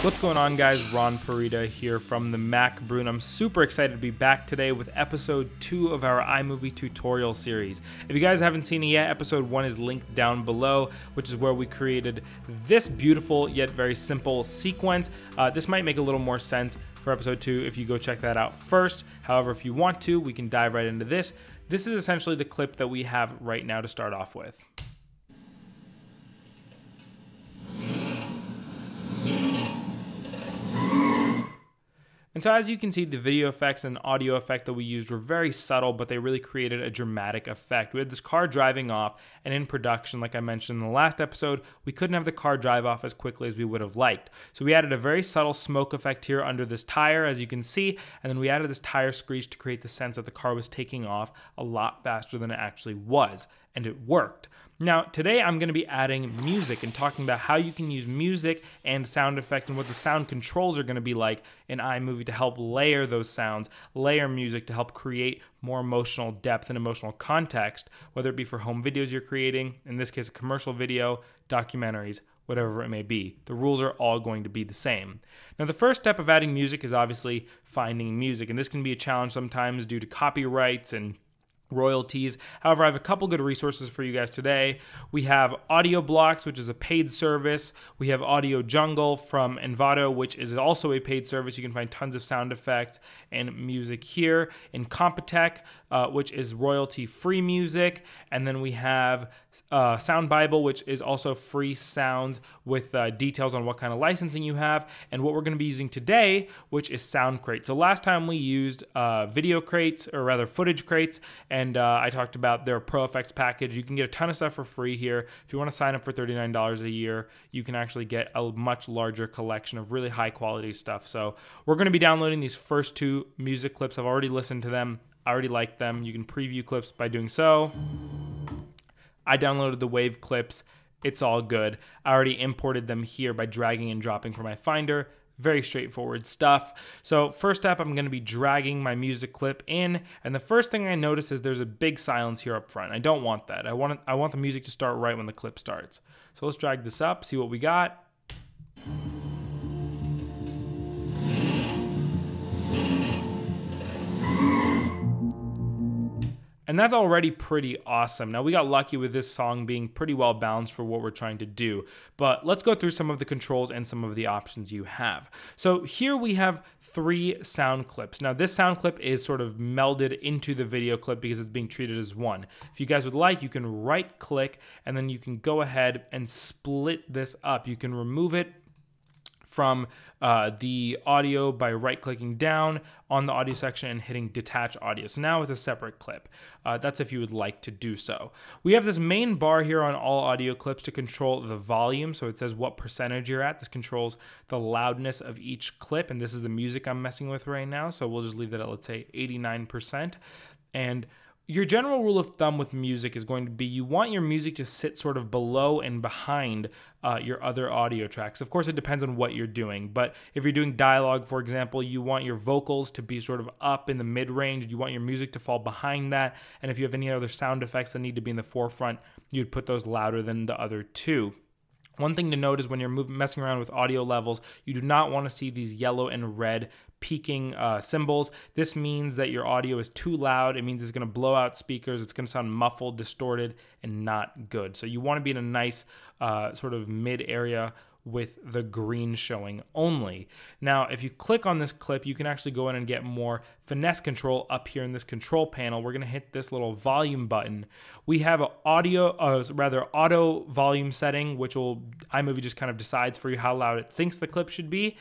What's going on, guys? Ron Parita here from the Mac Brew, and I'm super excited to be back today with episode 2 of our iMovie tutorial series. If you guys haven't seen it yet, episode 1 is linked down below, which is where we created this beautiful yet very simple sequence. This might make a little more sense for episode 2 if you go check that out first. However, if you want to, we can dive right into this. This is essentially the clip that we have right now to start off with. And so as you can see, the video effects and audio effect that we used were very subtle, but they really created a dramatic effect. We had this car driving off, and in production, like I mentioned in the last episode, we couldn't have the car drive off as quickly as we would have liked. So we added a very subtle smoke effect here under this tire, as you can see, and then we added this tire screech to create the sense that the car was taking off a lot faster than it actually was, and it worked. Now, today I'm going to be adding music and talking about how you can use music and sound effects and what the sound controls are going to be like in iMovie to help layer those sounds, layer music to help create more emotional depth and emotional context, whether it be for home videos you're creating, in this case a commercial video, documentaries, whatever it may be. The rules are all going to be the same. Now, the first step of adding music is obviously finding music, and this can be a challenge sometimes due to copyrights and royalties. However, I have a couple good resources for you guys today. We have Audio Blocks, which is a paid service. We have Audio Jungle from Envato, which is also a paid service. You can find tons of sound effects and music here. Incompetech, which is royalty-free music. And then we have Sound Bible, which is also free sounds with details on what kind of licensing you have. And what we're going to be using today, which is Sound Crate. So last time we used video crates, or rather footage crates, and I talked about their Pro Effects package. You can get a ton of stuff for free here. If you want to sign up for $39 a year, you can actually get a much larger collection of really high quality stuff. So we're going to be downloading these first 2 music clips. I've already listened to them. I already like them. You can preview clips by doing so. I downloaded the wave clips. It's all good. I already imported them here by dragging and dropping from my Finder. Very straightforward stuff. So first step, I'm going to be dragging my music clip in, and the first thing I notice is there's a big silence here up front. I don't want that. I want the music to start right when the clip starts. So let's drag this up, see what we got. And that's already pretty awesome. Now, we got lucky with this song being pretty well balanced for what we're trying to do. But let's go through some of the controls and some of the options you have. So here we have 3 sound clips. Now, this sound clip is sort of melded into the video clip because it's being treated as one. If you guys would like, you can right-click, and then you can go ahead and split this up. You can remove it from the audio by right-clicking down on the audio section and hitting detach audio. So now it's a separate clip. That's if you would like to do so. We have this main bar here on all audio clips to control the volume. So it says what percentage you're at. This controls the loudness of each clip, and this is the music I'm messing with right now. So we'll just leave that at, let's say, 89%. And your general rule of thumb with music is going to be you want your music to sit sort of below and behind your other audio tracks. Of course, it depends on what you're doing, but if you're doing dialogue, for example, you want your vocals to be sort of up in the mid-range. You want your music to fall behind that, and if you have any other sound effects that need to be in the forefront, you'd put those louder than the other 2. One thing to note is when you're messing around with audio levels, you do not want to see these yellow and red peaking symbols. This means that your audio is too loud. It means it's going to blow out speakers. It's going to sound muffled, distorted, and not good. So you want to be in a nice sort of mid area with the green showing only. Now, if you click on this clip, you can actually go in and get more finesse control up here in this control panel. We're gonna hit this little volume button. We have an auto volume setting, which iMovie just kind of decides for you how loud it thinks the clip should be.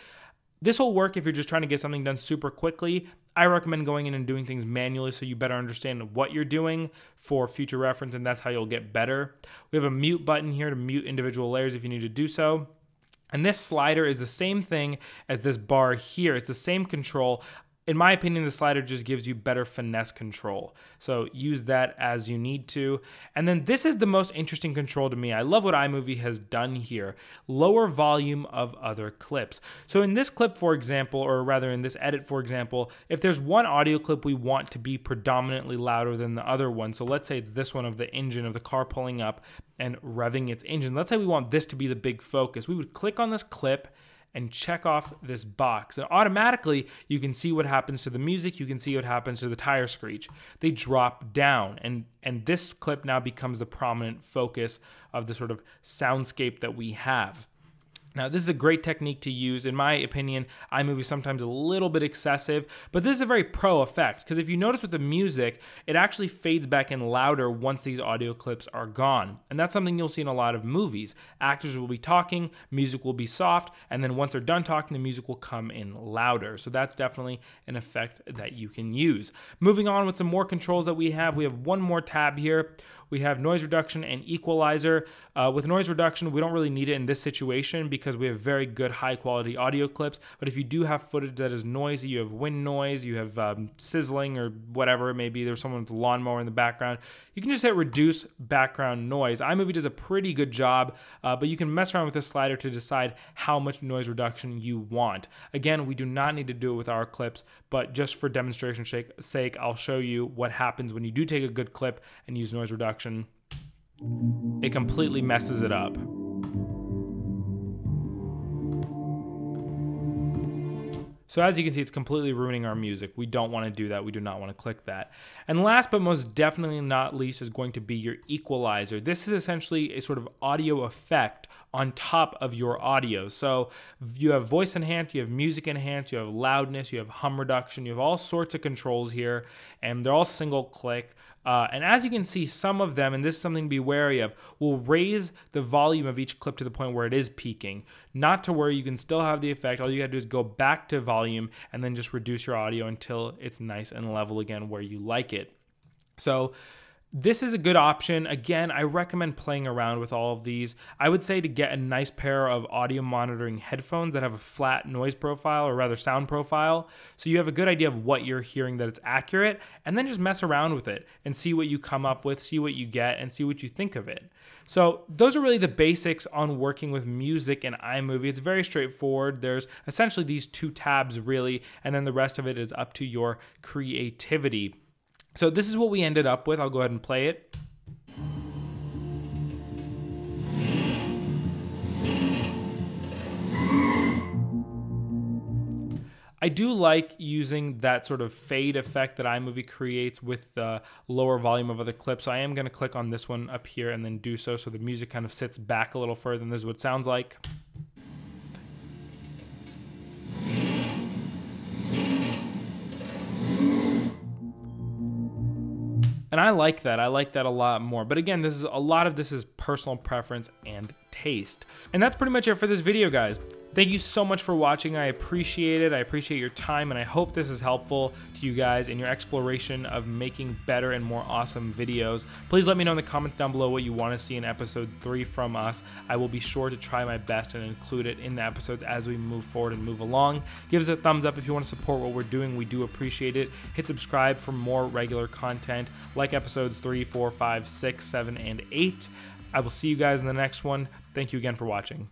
This will work if you're just trying to get something done super quickly. I recommend going in and doing things manually so you better understand what you're doing for future reference, and that's how you'll get better. We have a mute button here to mute individual layers if you need to do so. And this slider is the same thing as this bar here. It's the same control. In my opinion, the slider just gives you better finesse control. So use that as you need to. And then this is the most interesting control to me. I love what iMovie has done here. Lower volume of other clips. So in this clip, for example, or rather in this edit, for example, if there's one audio clip we want to be predominantly louder than the other one, so let's say it's this one of the engine of the car pulling up and revving its engine. Let's say we want this to be the big focus. We would click on this clip and check off this box. And automatically, you can see what happens to the music. You can see what happens to the tire screech. They drop down, and this clip now becomes the prominent focus of the sort of soundscape that we have. Now, this is a great technique to use. In my opinion, iMovie is sometimes a little bit excessive, but this is a very pro effect, because if you notice with the music, it actually fades back in louder once these audio clips are gone. And that's something you'll see in a lot of movies. Actors will be talking, music will be soft, and then once they're done talking, the music will come in louder. So that's definitely an effect that you can use. Moving on with some more controls that we have one more tab here. We have noise reduction and equalizer. With noise reduction, we don't really need it in this situation because we have very good high quality audio clips. But if you do have footage that is noisy, you have wind noise, you have sizzling or whatever, maybe there's someone with a lawnmower in the background, you can just hit reduce background noise. iMovie does a pretty good job, but you can mess around with this slider to decide how much noise reduction you want. Again, we do not need to do it with our clips, but just for demonstration's sake, I'll show you what happens when you do take a good clip and use noise reduction. It completely messes it up. So as you can see, it's completely ruining our music. We don't want to do that. We do not want to click that. And last but most definitely not least is going to be your equalizer. This is essentially a sort of audio effect on top of your audio. So you have voice enhance, you have music enhance, you have loudness, you have hum reduction, you have all sorts of controls here, and they're all single click. And as you can see, some of them, and this is something to be wary of, will raise the volume of each clip to the point where it is peaking, not to where you can still have the effect. All you gotta do is go back to volume and then just reduce your audio until it's nice and level again where you like it. So this is a good option. Again, I recommend playing around with all of these. I would say to get a nice pair of audio monitoring headphones that have a flat noise profile, or rather sound profile, so you have a good idea of what you're hearing, that it's accurate, and then just mess around with it and see what you come up with, see what you get, and see what you think of it. So those are really the basics on working with music in iMovie. It's very straightforward. There's essentially these two tabs really, and then the rest of it is up to your creativity. So this is what we ended up with. I'll go ahead and play it. I do like using that sort of fade effect that iMovie creates with the lower volume of other clips. So I am going to click on this one up here and then do so the music kind of sits back a little further, and this is what it sounds like. And I like that. I like that a lot more. But again, a lot of this is personal preference and taste. And that's pretty much it for this video, guys. Thank you so much for watching. I appreciate it. I appreciate your time, and I hope this is helpful to you guys in your exploration of making better and more awesome videos. Please let me know in the comments down below what you want to see in episode 3 from us. I will be sure to try my best and include it in the episodes as we move forward and move along. Give us a thumbs up if you want to support what we're doing. We do appreciate it. Hit subscribe for more regular content like episodes 3, 4, 5, 6, 7, and 8. I will see you guys in the next one. Thank you again for watching.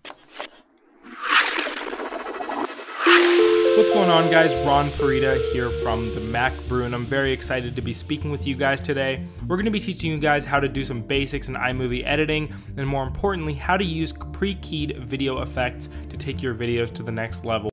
What's going on, guys? Ron Parita here from the Mac Brew, and I'm very excited to be speaking with you guys today. We're going to be teaching you guys how to do some basics in iMovie editing, and more importantly, how to use pre-keyed video effects to take your videos to the next level.